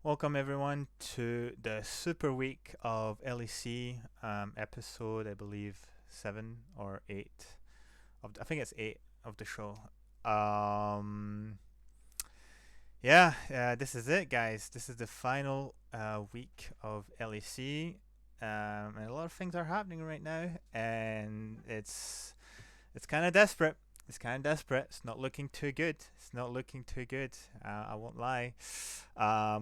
Welcome everyone to the super week of LEC episode, I believe 7 or 8 I think it's 8 of the show. Um, this is it, guys. This is the final week of LEC, and a lot of things are happening right now, and it's kind of desperate. It's kind of desperate. It's not looking too good. It's not looking too good. I won't lie.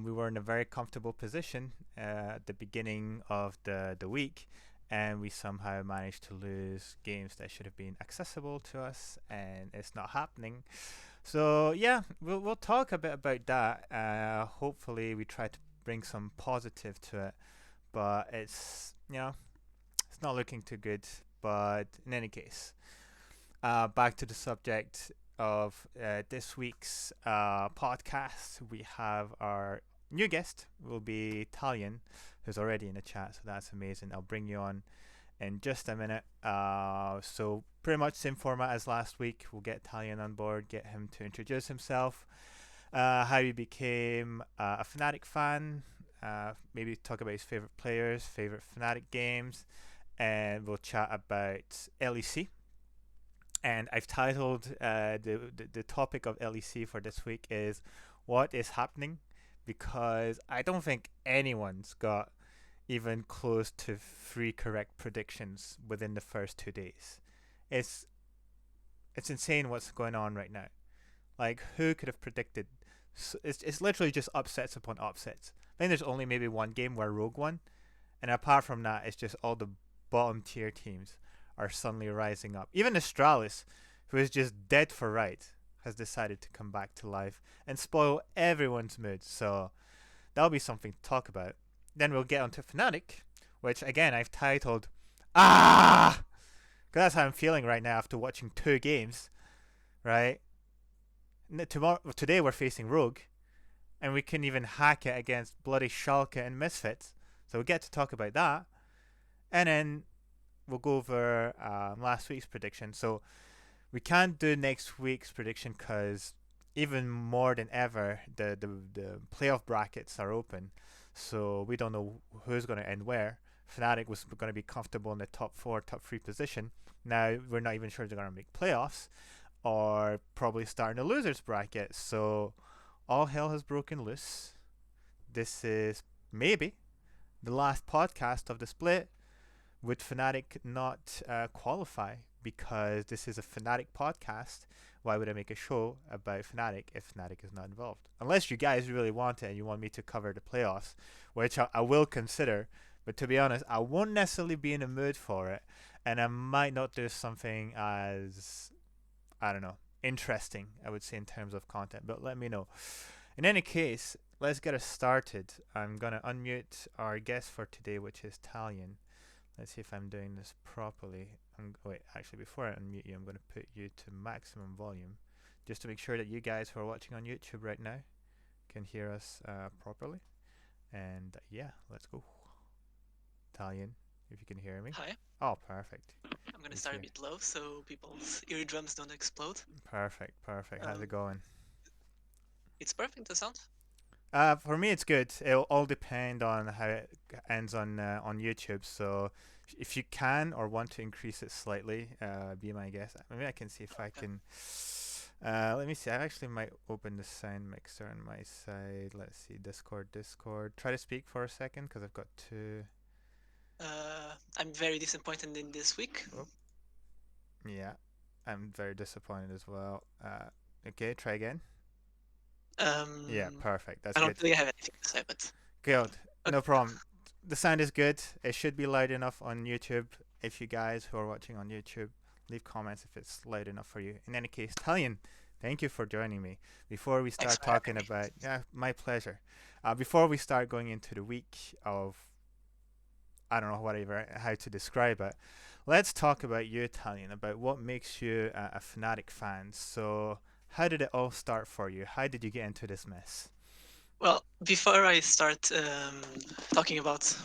We were in a very comfortable position at the beginning of the week, and we somehow managed to lose games that should have been accessible to us, and it's not happening. So yeah, we'll talk a bit about that. Hopefully, we try to bring some positive to it, but it's not looking too good. But in any case, back to the subject of this week's podcast. We have our new guest will be Talion, who's already in the chat, so that's amazing. I'll bring you on in just a minute. So pretty much same format as last week. We'll get Talion on board, get him to introduce himself, how he became a Fnatic fan, maybe talk about his favorite players, favorite Fnatic games, and we'll chat about LEC, and I've titled the topic of LEC for this week is what is happening, because I don't think anyone's got even close to 3 correct predictions within the first 2 days. It's it's insane what's going on right now. Like, who could have predicted? It's literally just upsets upon upsets. I think there's only maybe one game where Rogue won, and apart from that, it's just all the bottom tier teams are suddenly rising up. Even Astralis, who is just dead for right, has decided to come back to life and spoil everyone's mood. So that'll be something to talk about. Then we'll get onto Fnatic, which again I've titled Ah, because that's how I'm feeling right now after watching 2 games. Right, today we're facing Rogue, and we couldn't even hack it against bloody Schalke and Misfits. So we'll get to talk about that, and then we'll go over last week's prediction. So we can't do next week's prediction because even more than ever, the playoff brackets are open. So we don't know who's going to end where. Fnatic was going to be comfortable in the top 4, top 3 position. Now we're not even sure they're going to make playoffs or probably start in a losers bracket. So all hell has broken loose. This is maybe the last podcast of the split. Would Fnatic not qualify? Because this is a Fnatic podcast. Why would I make a show about Fnatic if Fnatic is not involved? Unless you guys really want it and you want me to cover the playoffs, which I will consider. But to be honest, I won't necessarily be in the mood for it, and I might not do something as, I don't know, interesting, I would say, in terms of content. But let me know. In any case, let's get us started. I'm gonna unmute our guest for today, which is Talion. Let's see if I'm doing this properly. Wait, actually, before I unmute you, I'm going to put you to maximum volume, just to make sure that you guys who are watching on YouTube right now can hear us properly. And yeah, let's go. Italian, if you can hear me. Hi, Oh, perfect. I'm gonna Me start too. a bit low so people's eardrums don't explode. Perfect, perfect. How's it going? It's perfect, the sound. For me, it's good. It'll all depend on how it ends on YouTube. So, if you can or want to increase it slightly, be my guest. Maybe I can see if I Okay. can. Let me see. I actually might open the sound mixer on my side. Let's see. Discord. Try to speak for a second because I've got two. I'm very disappointed in this week. Oh, yeah. I'm very disappointed as well. Okay, try again. Yeah, Um, perfect. That's I don't good. really have anything to say, but Good. No okay. problem. The sound is good. It should be loud enough on YouTube. If you guys who are watching on YouTube, leave comments if it's loud enough for you. In any case, Talion, thank you for joining me. Before we Thanks start for having talking me. about, yeah, my pleasure. Before we start going into the week of, I don't know whatever how to describe it, let's talk about you, Talion, about what makes you a Fnatic fan. So, how did it all start for you? How did you get into this mess? Well, before I start talking about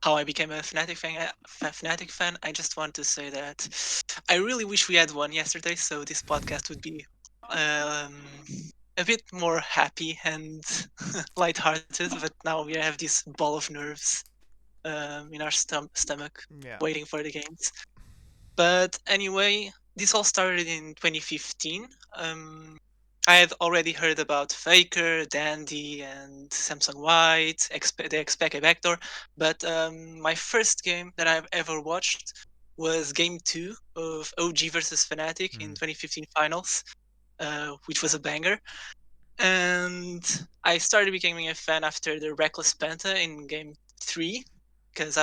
how I became a Fnatic fan, I just want to say that I really wish we had won yesterday, so this podcast would be um, a bit more happy and lighthearted, but now we have this ball of nerves in our stomach Yeah. waiting for the games. But anyway, this all started in 2015. Um, I had already heard about Faker, Dandy, and Samsung White, the Expect a Backdoor, but my first game that I've ever watched was Game 2 of OG versus Fnatic in Mm. 2015 finals, which was a banger. And I started becoming a fan after the Reckless Penta in Game 3, because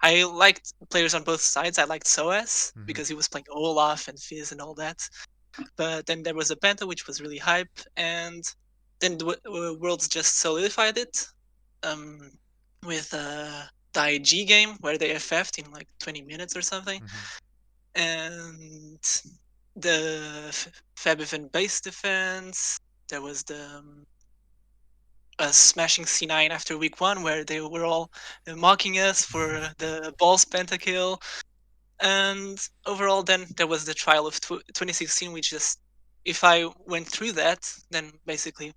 I liked players on both sides. I liked SOAS Mm-hmm. because he was playing Olaf and Fizz and all that. But then there was the Penta, which was really hype, and then the Worlds just solidified it um, with the IG game where they FF'd in like 20 minutes or something, Mm-hmm. and the Fab event base defense. There was the smashing C9 after week one, where they were all mocking us for the balls pentakill. And overall, then there was the trial of 2016, which just, if I went through that, then basically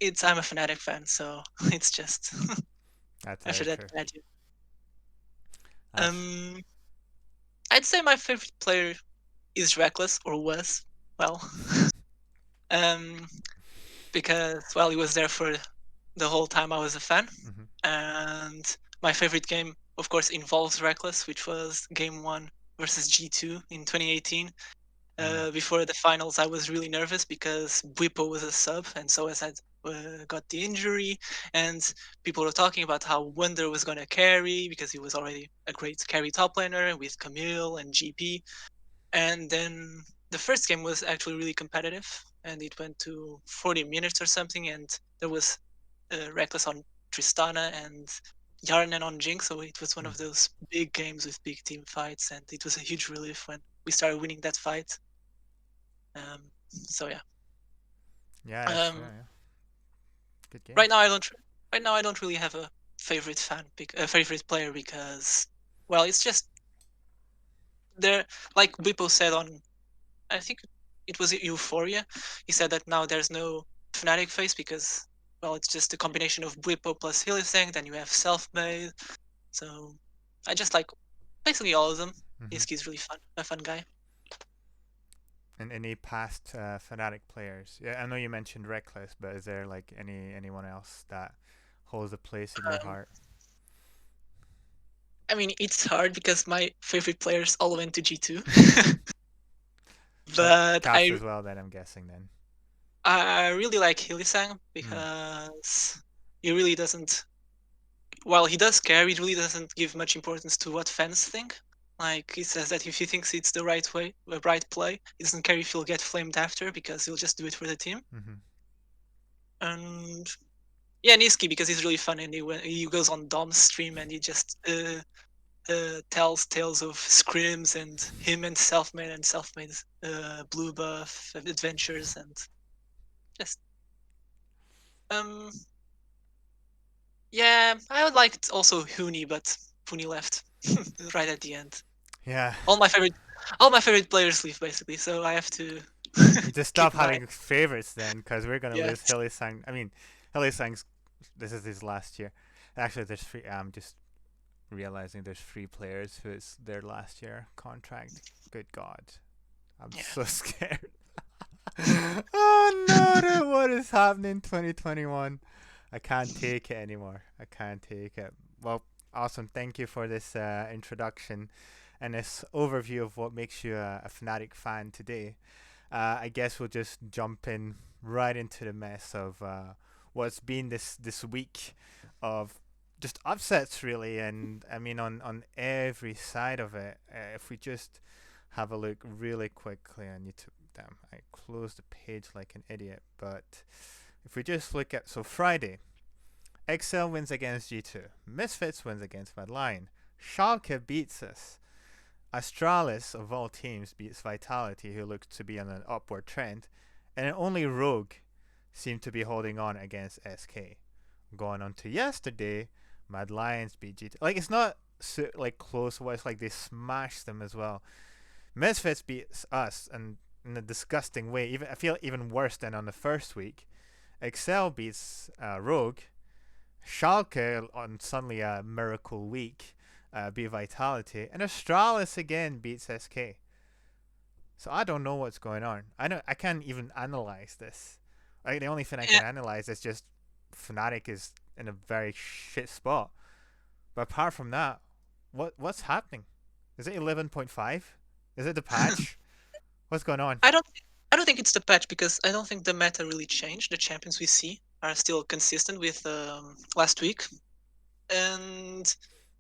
I'm a Fnatic fan, so it's just That's after very that true. bad year. That's Um, I'd say my favorite player is Reckless, or was, well, um, because well, he was there for the whole time I was a fan. mm-hmm. And my favorite game, of course, involves Reckless, which was Game 1 versus G2 in 2018. Mm. Before the finals, I was really nervous because Bwipo was a sub, and so as I got the injury, and people were talking about how Wonder was going to carry because he was already a great carry top laner with Camille and GP. And then the first game was actually really competitive, and it went to 40 minutes or something, and there was Reckless on Tristana and Yarnen on Jinx, so it was one Mm. of those big games with big team fights, and it was a huge relief when we started winning that fight. So yeah, Yeah, it's um, yeah. Good right games. now I don't right now I don't really have a a favorite player because well, it's just there. Like Bippo said on, I think it was Euphoria. He said that now there's no Fnatic face because well, it's just a combination of Bwipo plus Hylissang. Then you have Self-Made. So I just like basically all of them. Mm-hmm. Iski's really fun, a fun guy. And any past Fnatic players? Yeah, I know you mentioned Reckless, but is there like anyone else that holds a place in your Um, heart? I mean, it's hard because my favorite players all went to G2, So but Cass as well. Then I'm guessing then. I really like Hylissang Mm. because he really doesn't. While he does care, he really doesn't give much importance to what fans think. Like he says that if he thinks it's the right way, the right play, he doesn't care if he'll get flamed after because he'll just do it for the team. Mm-hmm. And yeah, Niski because he's really fun and he goes on Dom's stream and he just tells tales of scrims and him and Selfmade's blue buff adventures and just um yeah, I would like also Huni, but Huni left right at the end. Yeah. All my favorite all my favorite players leave basically, so I have to You just keep stop my having favorites then, because we're gonna lose yes. Hylissang. I mean, Hylissang's. This is his last year. Actually, there's three. I'm just realizing there's three players who it's their last year contract. Good God, I'm Yeah. so scared. Oh no! What is happening? 2021. I can't take it anymore. I can't take it. Well, awesome. Thank you for this introduction and this overview of what makes you a Fnatic fan today. I guess we'll just jump in right into the mess of what's been this week of just upsets really, and I mean on every side of it. If we just have a look really quickly, I need to. Damn, I closed the page like an idiot. But if we just look at Friday, Excel wins against G2, Misfits wins against Mad Lion, Schalke beats us. Astralis, of all teams, beats Vitality, who looked to be on an upward trend, and only Rogue seemed to be holding on against SK. Going on to yesterday, Mad Lions beat GT. Like, it's not like close, but it's like they smashed them as well. Misfits beats us, and in a disgusting way. Even I feel even worse than on the first week. Excel beats Rogue. Schalke on suddenly a miracle week beat Vitality, and Astralis again beats SK. So I don't know what's going on. I can't even analyze this. Like the only thing I Eh, can analyze is just Fnatic is in a very shit spot. But apart from that, what's happening? Is it 11.5? Is it the patch? What's going on? I don't I don't think it's the patch because I don't think the meta really changed. The champions we see are still consistent with last week, and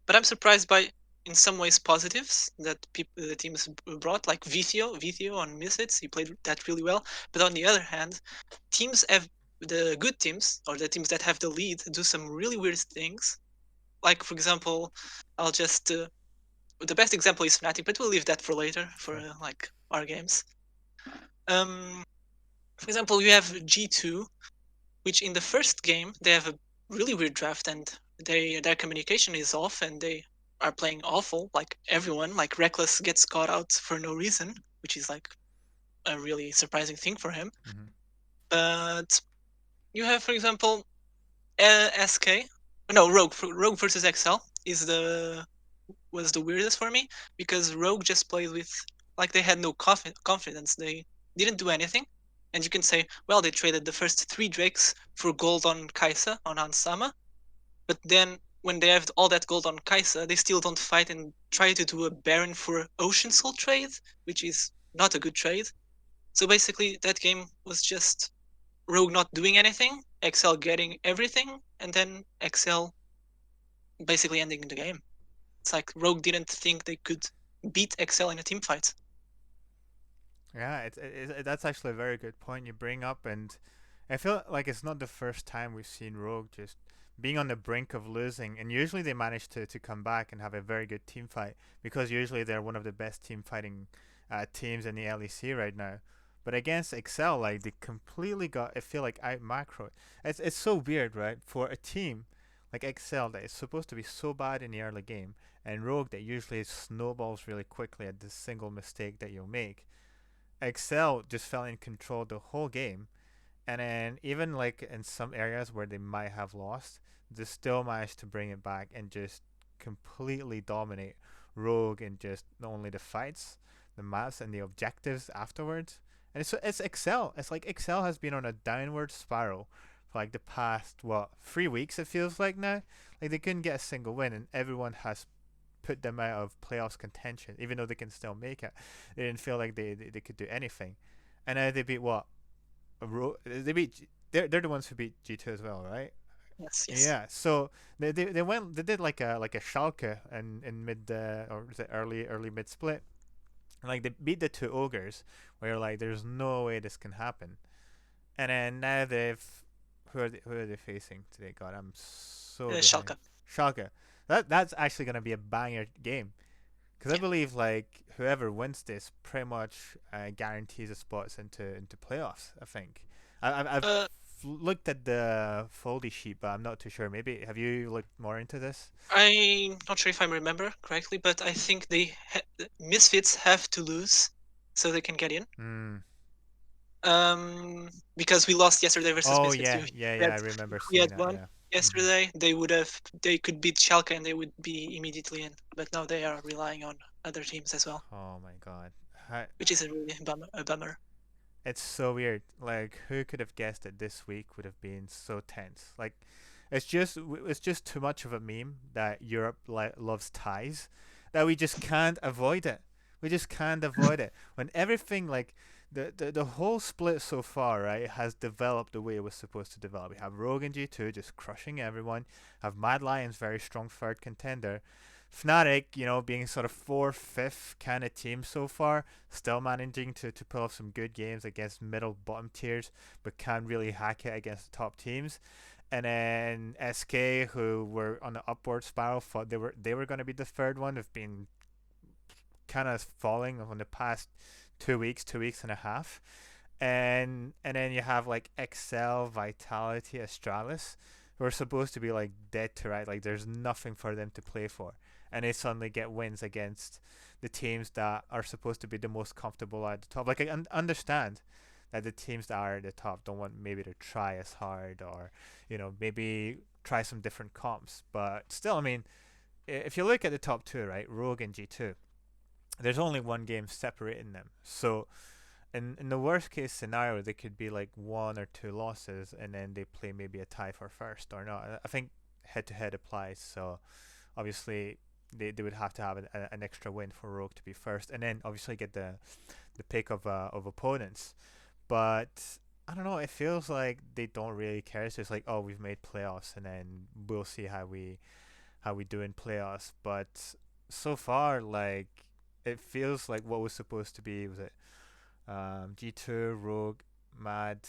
but I'm surprised by in some ways positives that the teams brought, like Vithio on Misfits. He played that really well. But on the other hand, teams have the good teams or the teams that have the lead do some really weird things. Like for example, I'll just the best example is Fnatic, but we'll leave that for later for Sure. like our games. Um, for example, you have G2, which in the first game they have a really weird draft and their communication is off and they are playing awful, like everyone. Like Reckless gets caught out for no reason, which is like a really surprising thing for him. Mm-hmm. But you have, for example, SK. No, Rogue versus XL is the was the weirdest for me because Rogue just played with like they had no confidence. They didn't do anything, and you can say, well, they traded the first three Drakes for gold on Kaisa on Ansama, but then when they have all that gold on Kaisa, they still don't fight and try to do a Baron for Ocean Soul trade, which is not a good trade. So basically, that game was just Rogue not doing anything, XL getting everything, and then XL basically ending the game. It's like Rogue didn't think they could beat XL in a team fight. Yeah, that's actually a very good point you bring up, and I feel like it's not the first time we've seen Rogue just being on the brink of losing, and usually they manage to come back and have a very good team fight because usually they're one of the best team fighting teams in the LEC right now. But against Excel, like they completely got, I feel like out macro. It's so weird, right? For a team like Excel that is supposed to be so bad in the early game, and Rogue that usually snowballs really quickly at the single mistake that you'll make. Excel just fell in control the whole game, and then even like in some areas where they might have lost, they still managed to bring it back and just completely dominate Rogue in just not only the fights, the maps, and the objectives afterwards. And it's Excel. It's like Excel has been on a downward spiral for like the past 3 weeks. It feels like now, like they couldn't get a single win, and everyone has put them out of playoffs contention, even though they can still make it. They didn't feel like they could do anything, and now they beat what? They beat. They're the ones who beat G2 as well, right? Yes, yes. Yeah. So they did like a Schalke in mid or was it early mid split. Like they beat the two ogres, where you're like, there's no way this can happen. And then now they've who are they facing today? God, I'm so behind. Schalke. Schalke. That's actually gonna be a banger game. Because I Yeah. believe like whoever wins this pretty much guarantees a spots into playoffs. I think I've Uh, looked at the foldy sheet, but I'm not too sure. Maybe have you looked more into this? I'm not sure if I remember correctly, but I think Misfits have to lose so they can get in. Hmm. Because we lost yesterday versus Oh Misfits. yeah, yeah, That yeah. I remember if we seeing had that. won Yeah. Mm-hmm. yesterday, they could beat Schalke and they would be immediately in. But now they are relying on other teams as well, Oh my God. which is a really bummer. It's so weird. Like, who could have guessed that this week would have been so tense? Like, it's just too much of a meme that Europe loves ties, that we just can't avoid it. We just can't avoid it. When everything like the whole split so far, right, has developed the way it was supposed to develop. We have Rogue and G2 just crushing everyone. Have Mad Lions very strong third contender. Fnatic, being sort of fourth, fifth kind of team so far, still managing to pull off some good games against middle bottom tiers, but can really hack it against the top teams. And then SK, who were on the upward spiral, thought they were going to be the third one. Have been kind of falling on the past 2 weeks, 2 weeks and a half. And then you have like Excel, Vitality, Astralis, who are supposed to be like dead to right, like there's nothing for them to play for, and they suddenly get wins against the teams that are supposed to be the most comfortable at the top. Like I understand that the teams that are at the top don't want maybe to try as hard, or maybe try some different comps, but still, I mean, if you look at the top two, right, Rogue and G2, there's only one game separating them. So in the worst case scenario, they could be like one or two losses, and then they play maybe a tie for first or not. I think head to head applies. So obviously they would have to have an extra win for Rogue to be first, and then obviously get the pick of opponents. But I don't know. It feels like they don't really care. So it's like, oh, we've made playoffs, and then we'll see how we do in playoffs. But so far, like it feels like what was supposed to be, was it G2, Rogue, Mad,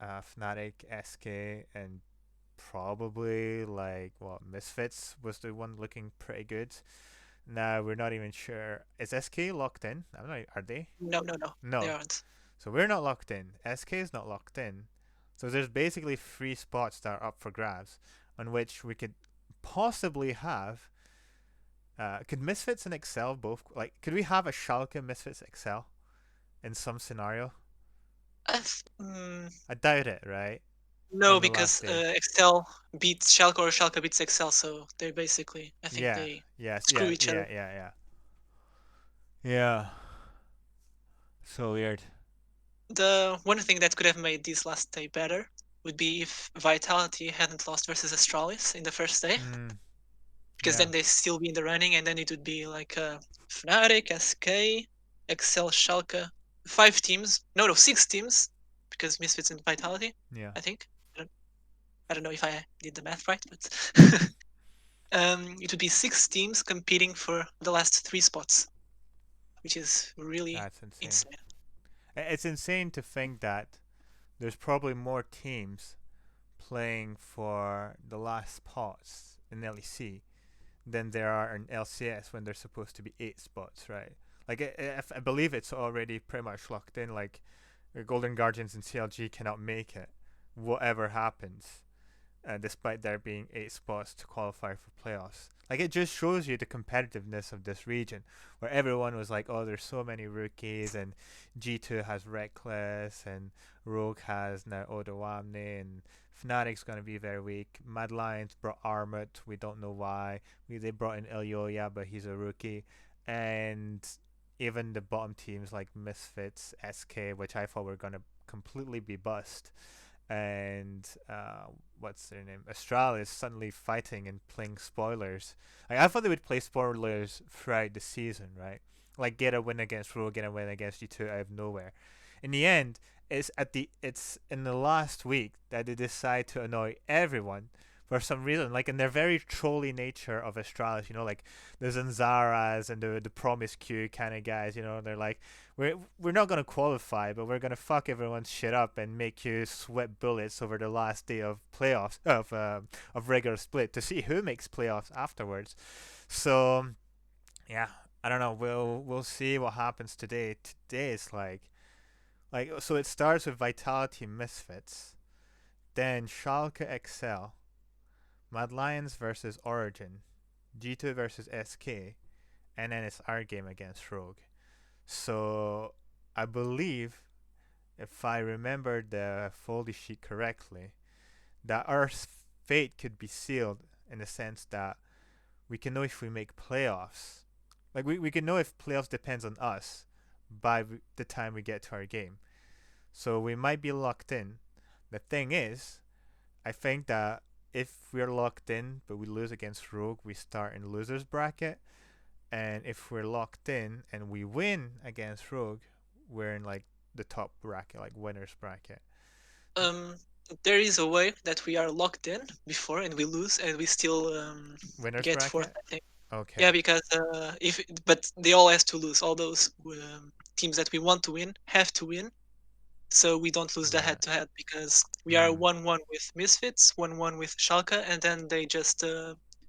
Fnatic, SK, and probably like what Misfits was the one looking pretty good. Now we're not even sure. Is SK locked in? I don't know. Are they? No, no, no, they No. aren't. So we're not locked in. SK is not locked in. So there's basically three spots that are up for grabs, on which we could possibly have. Could Misfits and Excel both, like? Could we have a Schalke Misfits Excel in some scenario? Mm, I doubt it, right? no, On the last because day. Excel beats Schalke or Schalke beats Excel, so they basically, I think Yeah. they Yes. screw Yeah. each other. Yeah. Yeah. Yeah. Yeah. So weird. The one thing that could have made this last day better would be if Vitality hadn't lost versus Astralis in the first day, Mm. because Yeah. then they'd still be in the running, and then it would be like Fnatic, SK, Excel, Schalke, 5 teams. No, no, 6 teams, because Misfits and Vitality, Yeah. I think. I don't know if I did the math right, but it would be 6 teams competing for the last 3 spots, which is really That's insane. insane. It's insane to think that there's probably more teams playing for the last spots in LEC than there are in LCS when there's supposed to be 8 spots, right? Like I believe it's already pretty much locked in. Like Golden Guardians and CLG cannot make it, whatever happens, despite there being 8 spots to qualify for playoffs. Like it just shows you the competitiveness of this region, where everyone was like, "Oh, there's so many rookies," and G2 has Reckless, and Rogue has now Odoamne, and Fnatic's gonna be very weak. Mad Lions brought Armut, we don't know why. They brought in Ilyoya, but he's a rookie, and even the bottom teams like Misfits, SK, which I thought were gonna completely be bust, and what's their name? Astral is suddenly fighting and playing spoilers. Like I thought they would play spoilers throughout the season, right? Like get a win against Rogue, get a win against G2 out of nowhere. In the end, it's in the last week that they decide to annoy everyone for some reason, like in their very trolly nature of Astralis, like the Zanzaras and the Promiscu kind of guys, they're like, we're not gonna qualify, but we're gonna fuck everyone's shit up and make you sweat bullets over the last day of playoffs of regular split to see who makes playoffs afterwards. So yeah, I don't know. We'll see what happens today. Today is like so it starts with Vitality Misfits, then Schalke Excel, Mad Lions versus Origin, G2 versus SK, and then it's our game against Rogue. So I believe, if I remember the foldy sheet correctly, that our fate could be sealed in the sense that we can know if we make playoffs. Like we can know if playoffs depends on us by the time we get to our game. So we might be locked in. The thing is, I think that if we're locked in but we lose against Rogue, we start in losers bracket. And if we're locked in and we win against Rogue, we're in like the top bracket, like winners bracket. Um, there is a way that we are locked in before and we lose and we still Winners get fourth, bracket? I think. Yeah, Okay. because but they all has to lose. All those teams that we want to win have to win, so we don't lose the Right. head to head because we are Mm. 1-1 with Misfits, 1-1 with Schalke, and then they just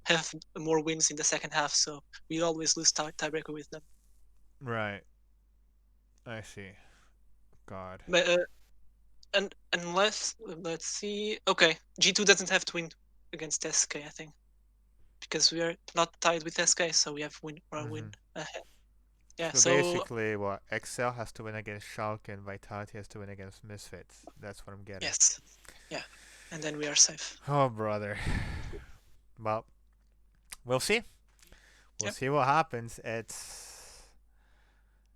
have more wins in the second half. So we always lose tiebreaker with them. Right. I see. God. But and unless let's see, okay, G2 doesn't have to win against SK, I think, because we are not tied with SK, so we have win Mm-hmm. ahead. Yeah, So so basically, what Excel has to win against Schalke and Vitality has to win against Misfits. That's what I'm getting. yes, yeah, and then we are safe. Oh, brother. Well, we'll see. We'll Yep. see what happens.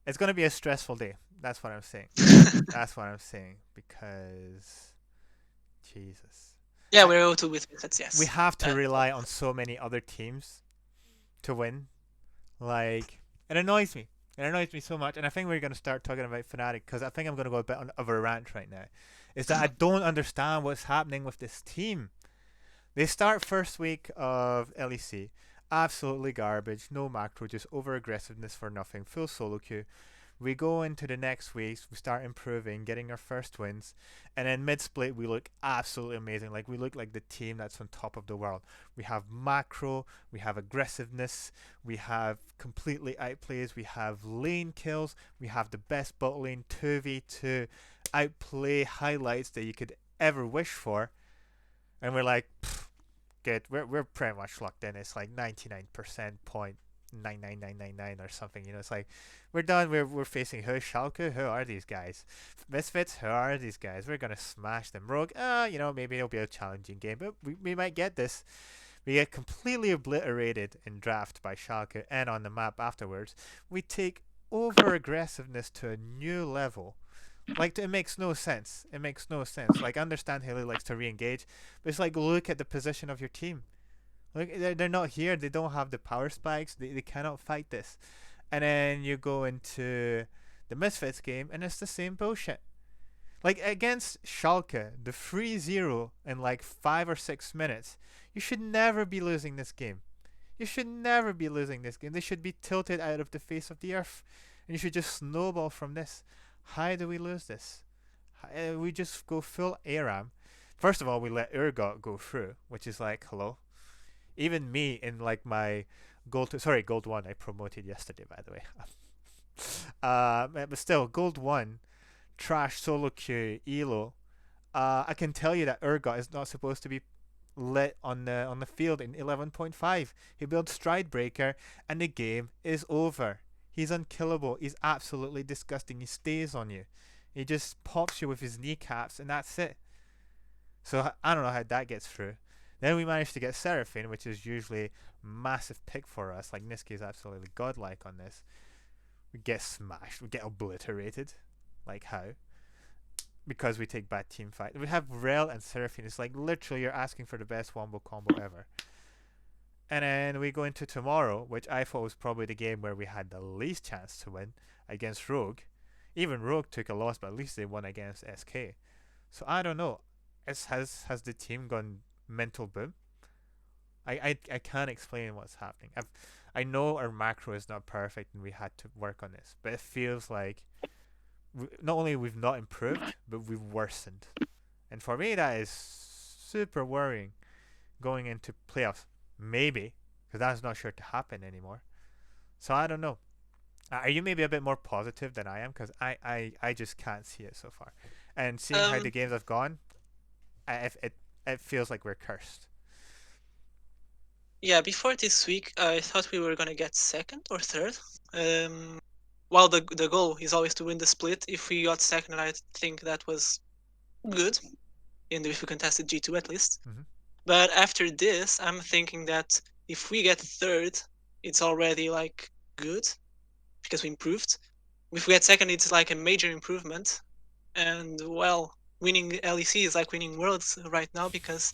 It's gonna be a stressful day. That's what I'm saying. That's what I'm saying because Jesus, Yeah, I, we're O2 with Misfits, we yes. have to That rely on so many other teams to win. Like it annoys me. It annoys me so much, and I think we're gonna start talking about Fnatic because I think I'm gonna go a bit of a rant right now. Is that I don't understand what's happening with this team. They start first week of LEC, absolutely garbage, no macro, just over aggressiveness for nothing, full solo queue. We go into the next weeks, we start improving, getting our first wins, and then mid split we look absolutely amazing. Like we look like the team that's on top of the world. We have macro, we have aggressiveness, we have completely outplays, we have lane kills, we have the best bot lane 2v2 outplay highlights that you could ever wish for, and we're like, good. We're pretty much locked in. It's like 99% point 99999 or something. You know, it's like we're done. We're facing who? Schalke. Who are these guys? Misfits. Who are these guys? We're gonna smash them. Rogue. You know, maybe it'll be a challenging game, but we might get this. We get completely obliterated in draft by Schalke and on the map afterwards. We take over aggressiveness to a new level. Like it makes no sense. It makes no sense. Like I understand Haley likes to re-engage, but it's like look at the position of your team. Look, they're not here. They don't have the power spikes. They cannot fight this. And then you go into the Misfits game, and it's the same bullshit. Like against Schalke, the 3-0 in like 5 or 6 minutes, you should never be losing this game. You should never be losing this game. They should be tilted out of the face of the earth, and you should just snowball from this. How do we lose this? We just go full ARAM. First of all, we let Urgot go through, which is like, hello. Even me in like my gold 1, I promoted yesterday, by the way. But still, gold 1, trash solo queue, elo. I can tell you that Urgot is not supposed to be lit on the field in 11.5. He builds Stride Breaker, and the game is over. He's unkillable. He's absolutely disgusting. He stays on you. He just pops you with his kneecaps, and that's it. So I don't know how that gets through. Then we managed to get Seraphine, which is usually massive pick for us. Like Niski is absolutely godlike on this. We get smashed. We get obliterated. Like how? Because we take bad team fight. We have Rel and Seraphine. It's like literally you're asking for the best wombo combo ever. And then we go into tomorrow, which I thought was probably the game where we had the least chance to win against Rogue. Even Rogue took a loss, but at least they won against SK. So I don't know. Has the team gone mental boom? I can't explain what's happening. I know our macro is not perfect and we had to work on this, but it feels like not only we've not improved, but we've worsened. And for me, that is super worrying going into playoffs. Maybe, because that's not sure to happen anymore. So I don't know. Are you maybe a bit more positive than I am? Because I just can't see it so far. And seeing how the Um, games have gone, it feels like we're cursed. yeah, before this week, I thought we were gonna get second or third. Um, while the goal is always to win the split, if we got second, I think that was good. And if we contested G2 at least. Mm-hmm. But after this, I'm thinking that if we get third, it's already like good because we improved. If we get second, it's like a major improvement. And well, winning LEC is like winning worlds right now because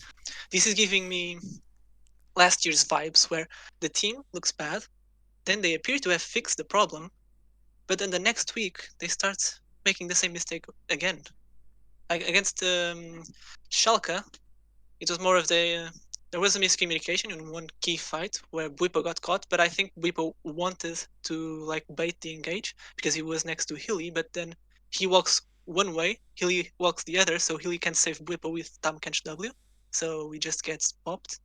this is giving me last year's vibes where the team looks bad, then they appear to have fixed the problem, but then the next week they start making the same mistake again. Like against Schalke, it was more of there was a miscommunication in one key fight where Buipo got caught, but I think Buipo wanted to like bait the engage because he was next to Hilly, but then he walks one way, Hilly walks the other, so Hilly can save Buipo with Tam Kench W. So he just gets popped.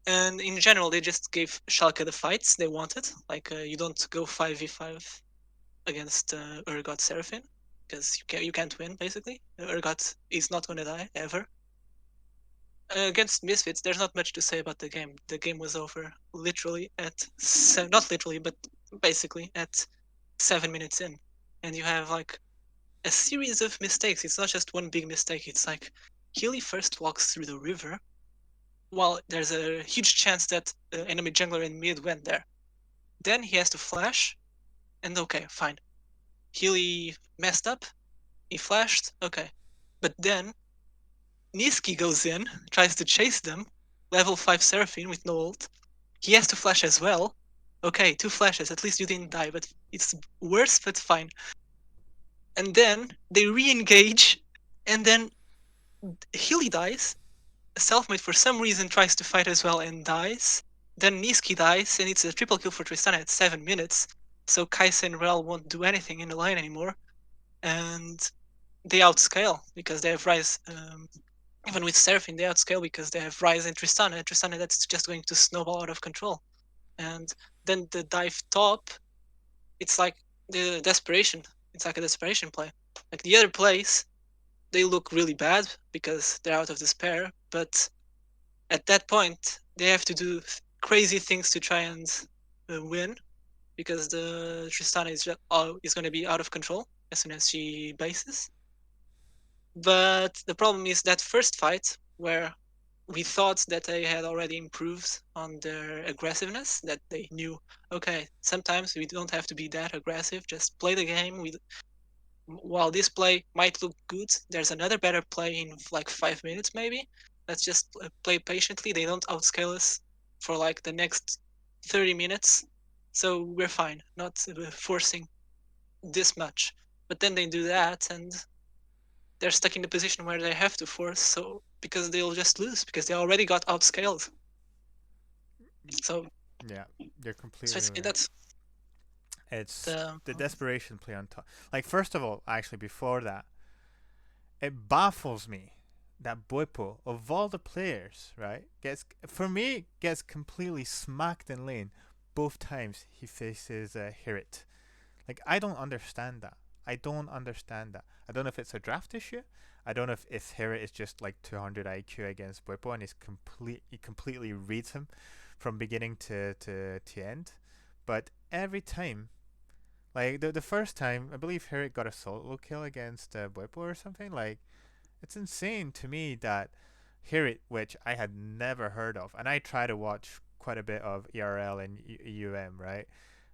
And in general, they just gave Schalke the fights they wanted. Like you don't go 5v5 against Urgot Seraphine because you can't win basically. Urgot is not gonna die ever. Against Misfits, there's not much to say about the game. The game was over literally at not literally, but basically at 7 minutes in, and you have like a series of mistakes. It's not just one big mistake. It's like Healy first walks through the river, while there's a huge chance that enemy jungler in mid went there. Then he has to flash, and okay, fine. Healy messed up. He flashed. Okay, but then Niski goes in, tries to chase them. Level 5 Seraphine with no ult. He has to flash as well. Okay, 2 flashes. At least you didn't die, but it's worse, but fine. And then they re-engage, and then Healy dies. Selfmade for some reason tries to fight as well and dies. Then Niski dies, and it's a triple kill for Tristana at 7 minutes. So Kai'Sa and Rel won't do anything in the lane anymore, and they outscale because they have Rise. Even with Seraphine, they outscale because they have Rise and Tristana. Tristana, that's just going to snowball out of control. And then the dive top, it's like the desperation. It's like a desperation play. Like the other plays, they look really bad because they're out of despair. But at that point, they have to do crazy things to try and win because the Tristana is going to be out of control as soon as she bases. But the problem is that first fight where we thought that they had already improved on their aggressiveness, that they knew, okay, sometimes we don't have to be that aggressive, just play the game. While this play might look good, there's another better play in like 5 minutes maybe. Let's just play patiently. They don't outscale us for like the next 30 minutes. So we're fine, not forcing this much. But then they do that, and they're stuck in the position where they have to force, so because they'll just lose because they already got outscaled. So, Yeah, you're so completely it's right. that's It's the the desperation play on top. Like first of all, actually before that, it baffles me that Boipo, of all the players, right, gets completely smacked in lane both times he faces Hirit. Like I don't understand that. I don't understand that. I don't know if it's a draft issue. I don't know if Hirit is just like 200 IQ against Boipo and he completely reads him from beginning to end. But every time, like the first time, I believe Hirit got a solo kill against Boipo or something. Like it's insane to me that Hirit, which I had never heard of, and I try to watch quite a bit of ERL and UM, right?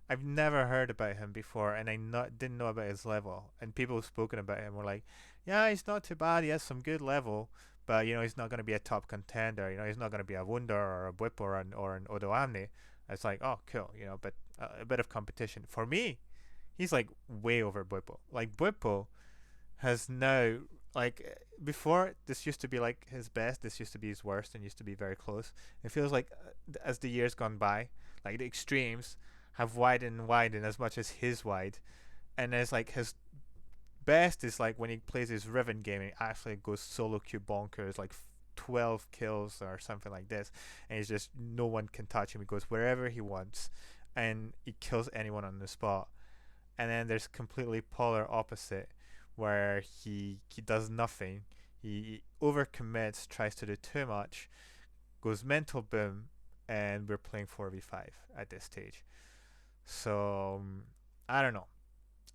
I've never heard about him before, and didn't know about his level. And people who've spoken about him were like, "Yeah, he's not too bad. He has some good level, but he's not going to be a top contender. He's not going to be a Wunder or a Whip or an Odoamne." It's like, oh, cool, but a bit of competition for me. He's like way over Bwipo. Like Bwipo has now like before this used to be like his best, this used to be his worst, and used to be very close. It feels like as the years gone by, like the extremes have widened and widened as much as his wide, and as like his best is like when he plays his Riven game and he actually goes solo queue bonkers, like 12 kills or something like this, and he's just no one can touch him. He goes wherever he wants, and he kills anyone on the spot. And then there's completely polar opposite where he does nothing. He overcommits, tries to do too much, goes mental boom, and we're playing 4v5 at this stage. So I don't know.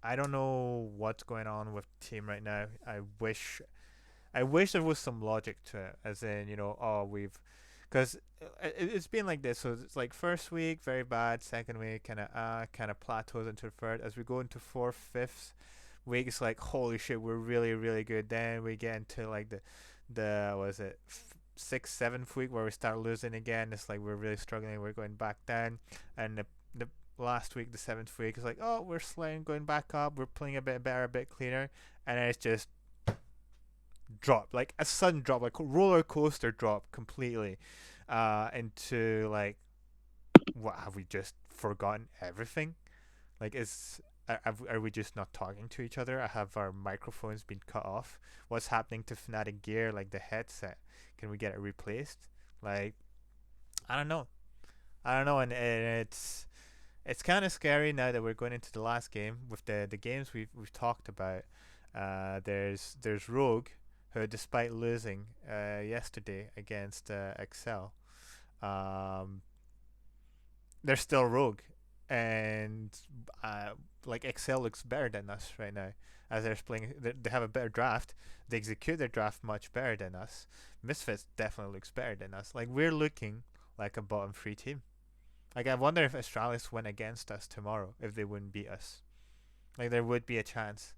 I don't know what's going on with the team right now. I wish there was some logic to it, as in oh we've because it's been like this. So it's like first week very bad, second week kind of plateaus into third. As we go into fourth, fifth week, it's like holy shit, we're really really good. Then we get into like the was it sixth, seventh week where we start losing again. It's like we're really struggling. We're going back down, and the last week, the seventh week, is like oh we're slaying, going back up. We're playing a bit better, a bit cleaner, and then it's just drop, like a sudden drop, like a roller coaster drop completely into like what, have we just forgotten everything? Like are we just not talking to each other? Have our microphones been cut off? What's happening to Fnatic gear, like the headset? Can we get it replaced? Like I don't know. And it's kind of scary now that we're going into the last game with the games we've talked about. There's Rogue, who, despite losing yesterday against Excel, um, they're still rogue, and uh, like Excel looks better than us right now. As they're playing, they have a better draft. They execute their draft much better than us. Misfits definitely looks better than us. Like we're looking like a bottom three team. Like I wonder if Astralis went against us tomorrow, if they wouldn't beat us. Like there would be a chance.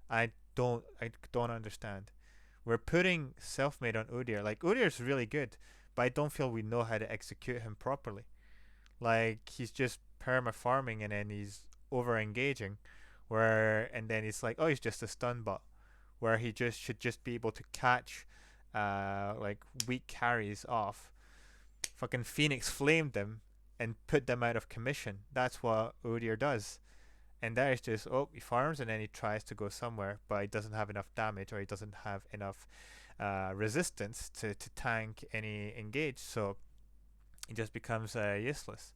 I don't understand. We're putting self-made on Udyr. Like Udyr's really good, but I don't feel we know how to execute him properly. Like he's just perma farming and then he's over engaging, where and then it's like, oh, he's just a stun bot, where he just should just be able to catch like weak carries off. Fucking Phoenix flamed them and put them out of commission. That's what Udyr does. And that is just, oh, he farms and then he tries to go somewhere, but he doesn't have enough damage or he doesn't have enough resistance to tank any engage, so he just becomes useless.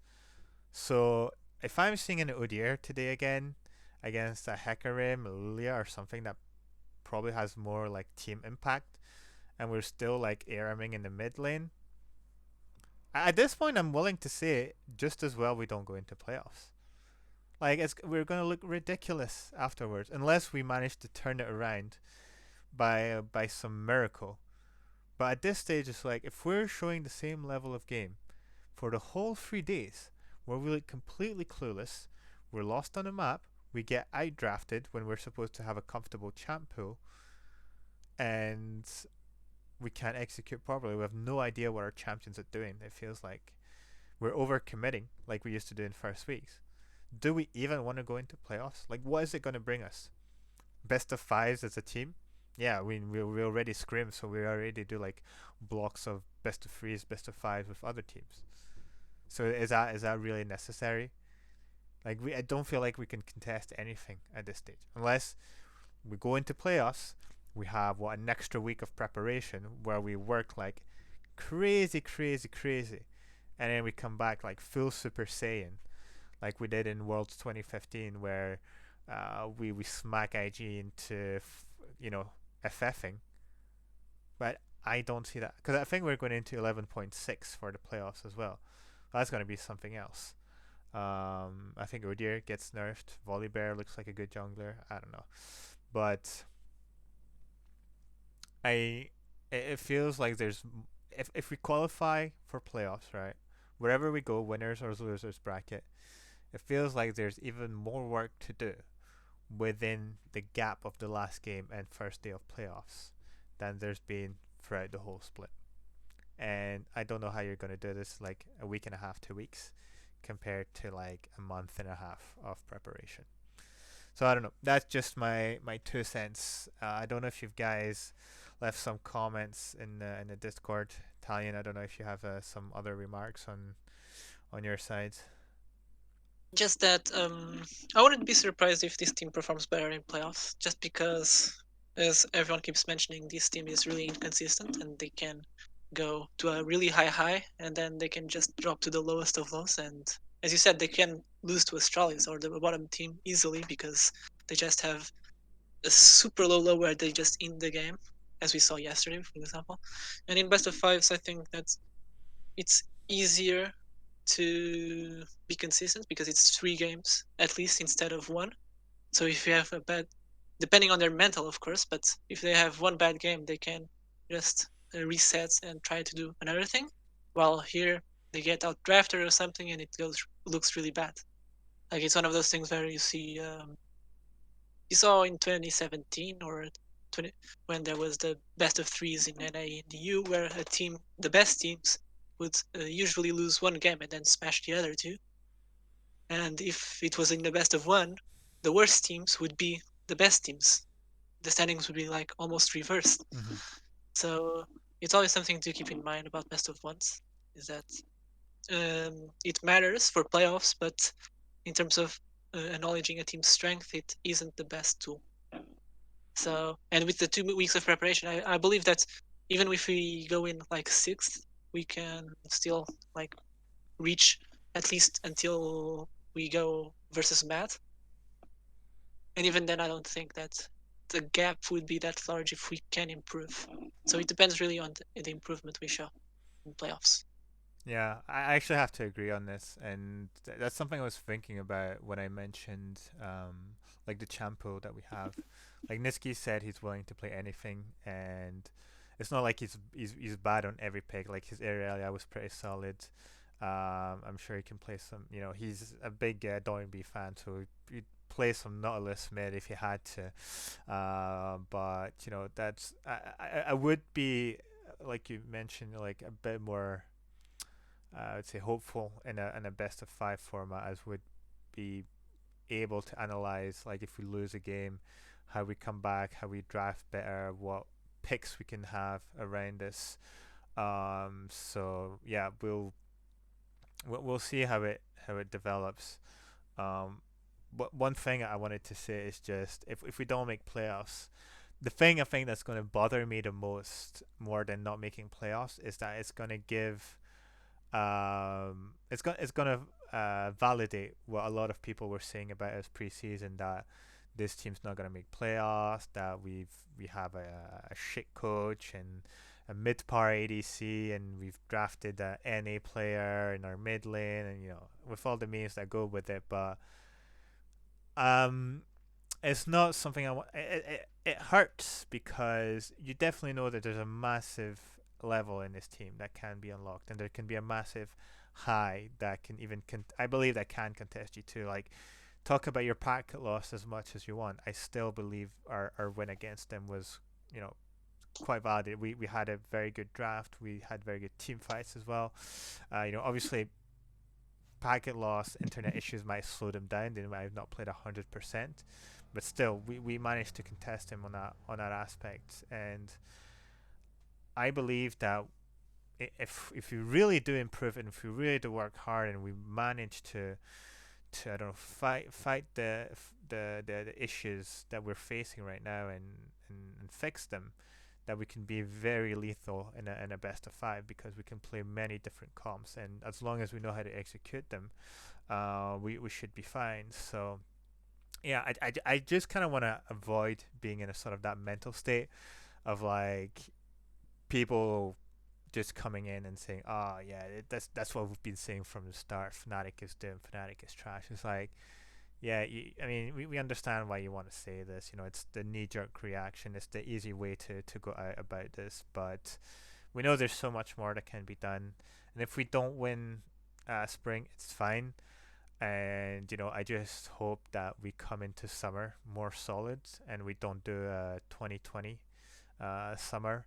So if I'm seeing an Udyr today again against a Hecarim, Lilia, or something that probably has more like team impact, and we're still like ARMing in the mid lane, at this point I'm willing to say just as well we don't go into playoffs. Like we're gonna look ridiculous afterwards unless we manage to turn it around by some miracle. But at this stage, it's like if we're showing the same level of game for the whole 3 days, where we look completely clueless, we're lost on the map, we get out drafted when we're supposed to have a comfortable champ pool, and we can't execute properly. We have no idea what our champions are doing. It feels like we're overcommitting, like we used to do in first weeks. Do we even want to go into playoffs? Like, what is it going to bring us? Best of fives as a team? Yeah, we already scrim, so we already do like blocks of best of threes, best of fives with other teams. So is that really necessary? Like I don't feel like we can contest anything at this stage unless we go into playoffs. We have what an extra week of preparation where we work like crazy, crazy, crazy, and then we come back like full Super Saiyan, like we did in Worlds 2015, where we smack IG into FFing. But I don't see that because I think we're going into 11.6 for the playoffs as well. That's going to be something else. I think Udyr gets nerfed. Volibear looks like a good jungler. I don't know, but I it feels like there's if we qualify for playoffs, right? Wherever we go, winners or losers bracket, it feels like there's even more work to do within the gap of the last game and first day of playoffs than there's been throughout the whole split. And I don't know how you're going to do this like a week and a half, 2 weeks, compared to like a month and a half of preparation. So I don't know. That's just my 2 cents. I don't know if you guys left some comments in the Discord. Talion, I don't know if you have some other remarks on your side. Just that I wouldn't be surprised if this team performs better in playoffs, just because, as everyone keeps mentioning, this team is really inconsistent and they can go to a really high and then they can just drop to the lowest of lows. And as you said, they can lose to Astralis or the bottom team easily because they just have a super low where they just end the game, as we saw yesterday, for example. And in best of fives, I think that it's easier to be consistent because it's 3 games at least instead of one. So if you have a bad, depending on their mental, of course, but if they have one bad game, they can just reset and try to do another thing. While here they get out drafted or something and it looks really bad. Like it's one of those things where you see you saw in 2017 or 20, when there was the best of threes in NA in the U, where the best teams, would usually lose one game and then smash the other two. And if it was in the best of one, the worst teams would be the best teams. The standings would be like almost reversed. Mm-hmm. So it's always something to keep in mind about best of ones, is that it matters for playoffs, but in terms of acknowledging a team's strength, it isn't the best tool. So, and with the 2 weeks of preparation, I believe that even if we go in like sixth, we can still like reach at least until we go versus Matt. And even then, I don't think that the gap would be that large if we can improve. So it depends really on the improvement we show in playoffs. Yeah, I actually have to agree on this, and that's something I was thinking about when I mentioned like the champo that we have. Like Niski said, he's willing to play anything, and it's not like he's bad on every pick. Like his area was pretty solid. I'm sure he can play some. You know, he's a big B fan, so he'd play some Nautilus mid if he had to. But you know, that's I would be like you mentioned, like a bit more I would say hopeful in a best of five format, as would be able to analyze like if we lose a game, how we come back, how we draft better, what picks we can have around this. So yeah, we'll see how it develops. But one thing I wanted to say is just if we don't make playoffs, the thing I think that's going to bother me the most, more than not making playoffs, is that it's going to give it's gonna validate what a lot of people were saying about us preseason, that this team's not gonna make playoffs, that we have a shit coach and a mid-par ADC, and we've drafted a NA player in our mid lane, and you know, with all the memes that go with it. But um, it's not something I want. It hurts because you definitely know that there's a massive level in this team that can be unlocked, and there can be a massive high that can even I believe that can contest you too. Like, talk about your packet loss as much as you want. I still believe our win against them was, you know, quite valid. We had a very good draft. We had very good team fights as well. You know, obviously packet loss, internet issues might slow them down. They might have not played 100%, but still, we managed to contest him on that aspect. And I believe that if you really do improve and if we really do work hard and we manage to I don't know, fight the issues that we're facing right now, and fix them, that we can be very lethal in a best of five, because we can play many different comps, and as long as we know how to execute them, we should be fine. So yeah, I just kind of want to avoid being in a sort of that mental state of like people just coming in and saying, "Oh yeah, that's what we've been saying from the start. Fnatic is doomed. Fnatic is trash." It's like, yeah, I mean, we understand why you want to say this. You know, it's the knee-jerk reaction. It's the easy way to go out about this. But we know there's so much more that can be done. And if we don't win spring, it's fine. And you know, I just hope that we come into summer more solid, and we don't do a 2020 summer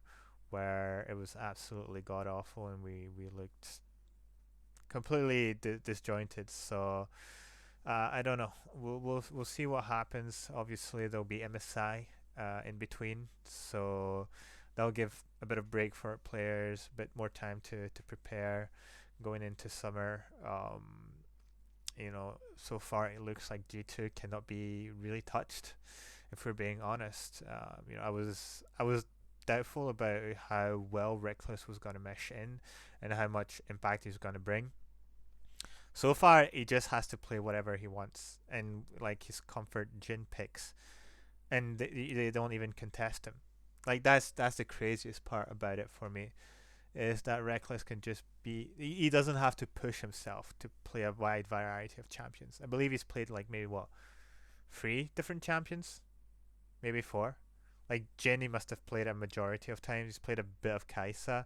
where it was absolutely god awful and we looked completely disjointed. So I don't know. We'll see what happens. Obviously, there'll be MSI in between, so that'll give a bit of break for players, a bit more time to prepare going into summer. You know, so far it looks like G2 cannot be really touched, if we're being honest. You know, I was doubtful about how well Reckless was going to mesh in and how much impact he's going to bring. So far, he just has to play whatever he wants, and like his comfort Jin picks, and they don't even contest him. Like that's the craziest part about it for me, is that Reckless can just be. He doesn't have to push himself to play a wide variety of champions. I believe he's played like maybe what, three different champions, maybe four. Like Jenny must have played a majority of times. He's played a bit of Kaisa.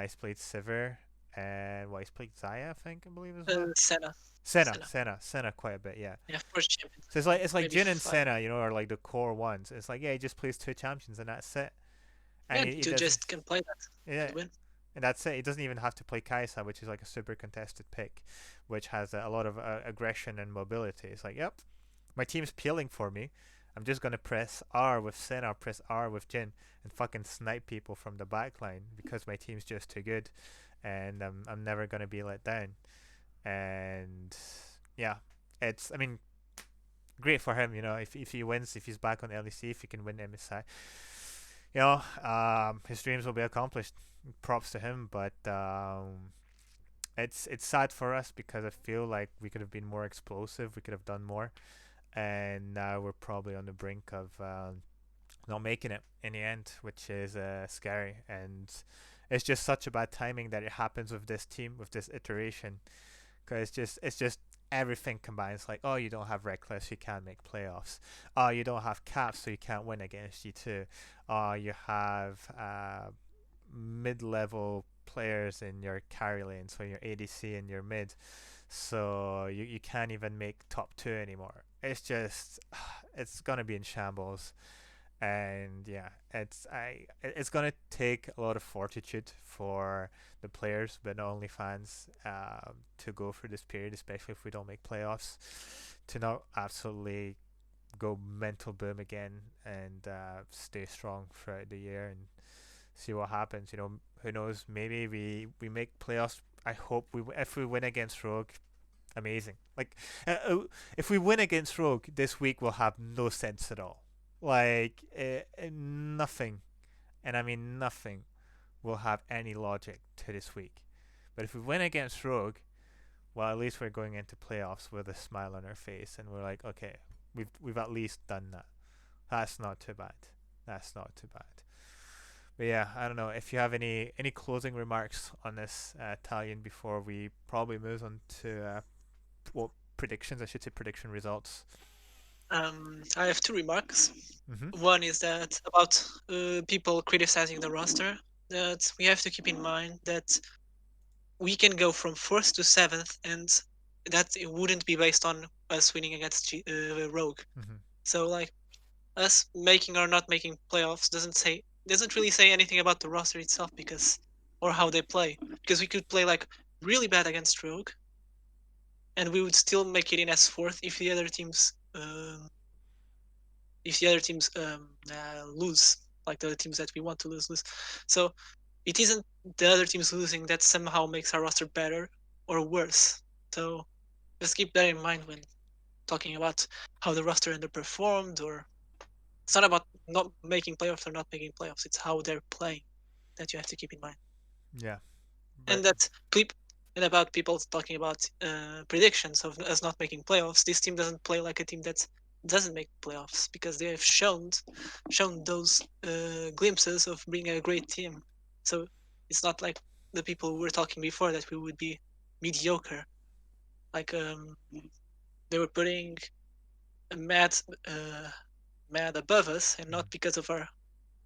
He's played Sivir, and he's played Zaya, I think, I believe as well. Senna, Senna, Senna, quite a bit, yeah. yeah, first champion, So it's like maybe Jin and five. Senna, you know, are like the core ones. It's like, yeah, he just plays two champions and that's it. And Yeah, he you doesn't, just can play that yeah, and win. and that's it. He doesn't even have to play Kaisa, which is like a super contested pick, which has a lot of aggression and mobility. It's like, yep, my team's peeling for me. I'm just gonna press R with Senna, press R with Jin, and fucking snipe people from the backline because my team's just too good, and I'm never gonna be let down. And yeah, it's, I mean, great for him. You know, if he wins, if he's back on LEC, if he can win MSI, you know, his dreams will be accomplished. Props to him, but it's sad for us because I feel like we could have been more explosive. We could have done more, and now we're probably on the brink of not making it in the end, which is scary. And it's just such a bad timing that it happens with this team, with this iteration, because it's just everything combines. Like, oh, you don't have reckless, you can't make playoffs. Oh, you don't have caps, so you can't win against G2. Oh, you have mid-level players in your carry lane, so your ADC and your mid, so you can't even make top two anymore. It's just it's gonna be in shambles, and yeah, it's gonna take a lot of fortitude for the players, but not only fans, to go through this period, especially if we don't make playoffs, to not absolutely go mental boom again and stay strong throughout the year and see what happens. Who knows? Maybe we make playoffs. I hope if we win against Rogue, amazing. Like, if we win against Rogue this week, will have no sense at all. Like, nothing, and I mean nothing, will have any logic to this week. But if we win against Rogue, well, at least we're going into playoffs with a smile on our face, and we're like, okay, we've at least done that. That's not too bad. That's not too bad. But yeah, I don't know if you have any closing remarks on this, Talion, before we probably move on to well, predictions. I should say prediction results. I have two remarks. Mm-hmm. One is that about people criticizing the roster, that we have to keep in mind that we can go from fourth to seventh, and that it wouldn't be based on us winning against Rogue. Mm-hmm. So like us making or not making playoffs doesn't really say anything about the roster itself, because or how they play, because we could play like really bad against Rogue, and we would still make it in as fourth if the other teams lose, like the teams that we want to lose. So it isn't the other teams losing that somehow makes our roster better or worse. So just keep that in mind when talking about how the roster underperformed, or it's not about not making playoffs or not making playoffs. It's how they're playing that you have to keep in mind. Yeah, And but that and about people talking about predictions of us not making playoffs. This team doesn't play like a team that doesn't make playoffs, because they have shown those glimpses of being a great team. So it's not like the people who were talking before that we would be mediocre. Like they were putting mad uh, mad above us, and mm, not because of our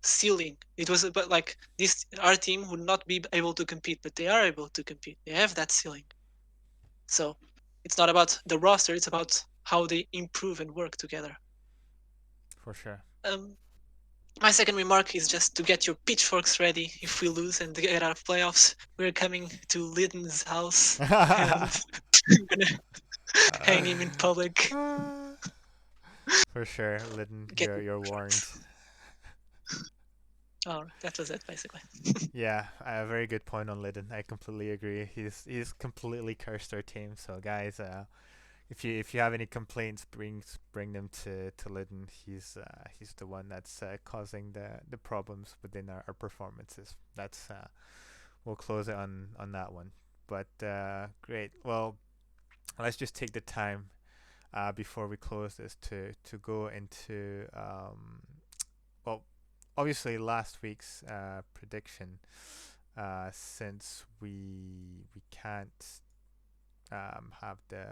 ceiling. It was about like this our team would not be able to compete, but they are able to compete. They have that ceiling. So it's not about the roster, it's about how they improve and work together. for sure. Um, my second remark is just to get your pitchforks ready if we lose and to get out of playoffs. We're coming to Lyden's house and I'm gonna hang him in public. For sure, Lydon, Get you're warned. oh, that was it basically. Yeah, a very good point on Lydon. I completely agree. He's completely cursed our team. So guys, if you have any complaints, bring them to Lydon. He's the one that's causing the problems within our performances. That's we'll close it on that one. But great. Well, let's just take the time before we close this to go into well, obviously last week's prediction, since we can't have the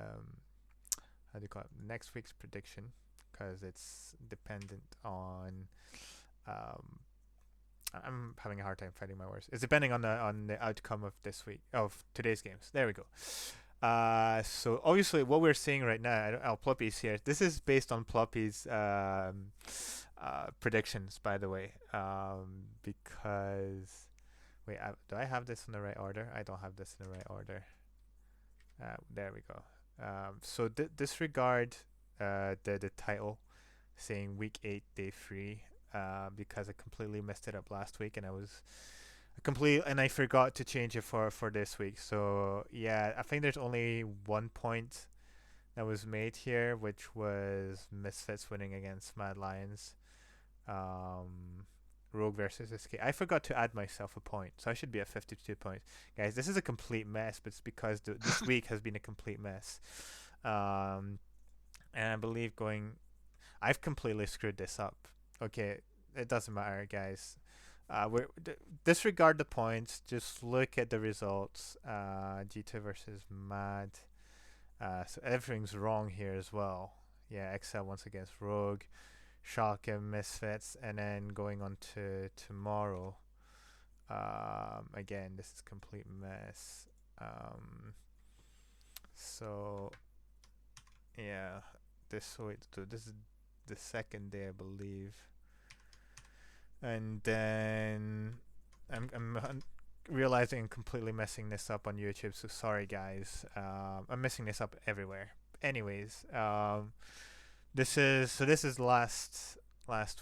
how do you call it, next week's prediction, because it's dependent on um, I'm having a hard time finding my words. It's depending on the outcome of this week of today's games. There we go. So obviously what we're seeing right now, Ploppy's here. This is based on Ploppy's predictions, by the way. Because wait, do I have this in the right order? I don't have this in the right order. There we go. So disregard the title saying week 8 day 3, because I completely messed it up last week, and I forgot to change it for this week. So yeah, I think there's only 1 point that was made here, which was Misfits winning against Mad Lions. Um, Rogue versus SK. I forgot to add myself a point, so I should be at 52 points. Guys, this is a complete mess, but it's because this week has been a complete mess. And I believe I've completely screwed this up. Okay, it doesn't matter, guys. Disregard the points. Just look at the results. G2 versus Mad. So everything's wrong here as well. Yeah, Excel once against Rogue, Schalke, Misfits, and then going on to tomorrow. Again, this is complete mess. So yeah, this is the second day, I believe, and then I'm realizing I'm completely messing this up on YouTube. So sorry, guys. I'm messing this up everywhere. Anyways, this is last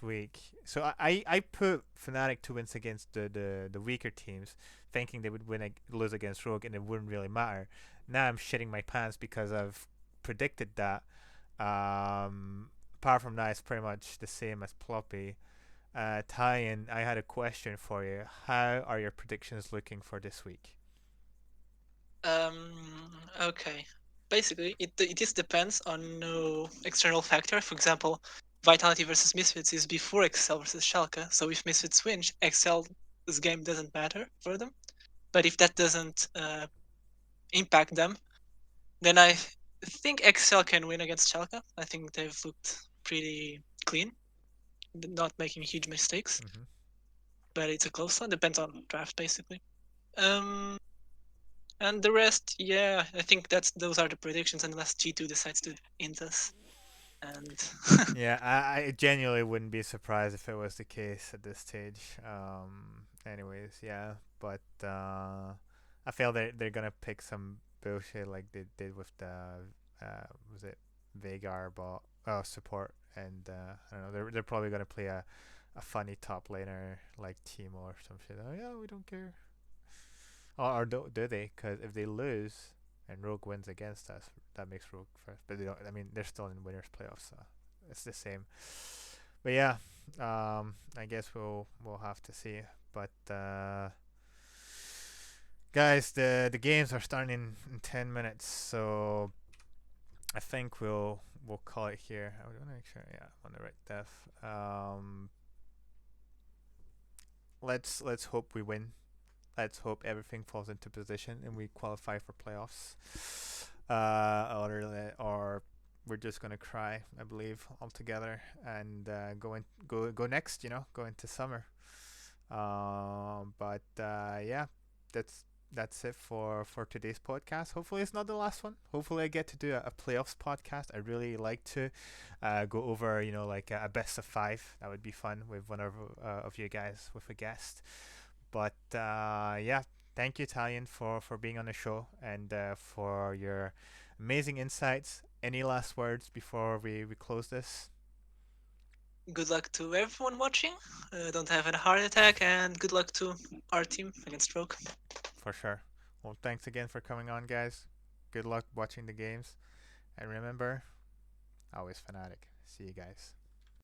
week. So I put Fnatic to wins against the weaker teams, thinking they would lose against Rogue and it wouldn't really matter. Now I'm shitting my pants because I've predicted that. Apart from that, it's pretty much the same as Ploppy. Talion, I had a question for you. How are your predictions looking for this week? Okay. Basically, it just depends on no external factor. For example, Vitality versus Misfits is before Excel versus Schalke. So if Misfits win, Excel's game doesn't matter for them. But if that doesn't impact them, then I think Excel can win against Schalke. I think they've looked pretty clean, not making huge mistakes. Mm-hmm. But it's a close one. Depends on draft, basically. Um, and the rest, yeah, I think those are the predictions, unless G2 decides to int us. And Yeah, I genuinely wouldn't be surprised if it was the case at this stage. Anyways, yeah, but I feel they're gonna pick some bullshit like they did with the was it Vagar bot support, and I don't know, they're probably gonna play a funny top laner like Timo or some shit. Oh yeah, we don't care. Or do they? Because if they lose and Rogue wins against us, that makes Rogue first. But they don't. I mean, they're still in winners playoffs, so it's the same. But yeah, I guess we'll have to see. But guys, the games are starting in 10 minutes, so I think we'll call it here. I want to make sure. Yeah, on the right def. Let's hope we win. Let's hope everything falls into position and we qualify for playoffs. Or we're just gonna cry, I believe, altogether and go next. Go into summer. But yeah, that's that's it for today's podcast. Hopefully, it's not the last one. Hopefully, I get to do a playoffs podcast. I really like to go over, like a best of five. That would be fun with one of you guys with a guest. But yeah, thank you, Italian, for being on the show and for your amazing insights. Any last words before we close this? good luck to everyone watching. Don't have a heart attack, and good luck to our team against Rogue. For sure. Well, thanks again for coming on, guys. Good luck watching the games. And remember, always Fnatic. See you guys.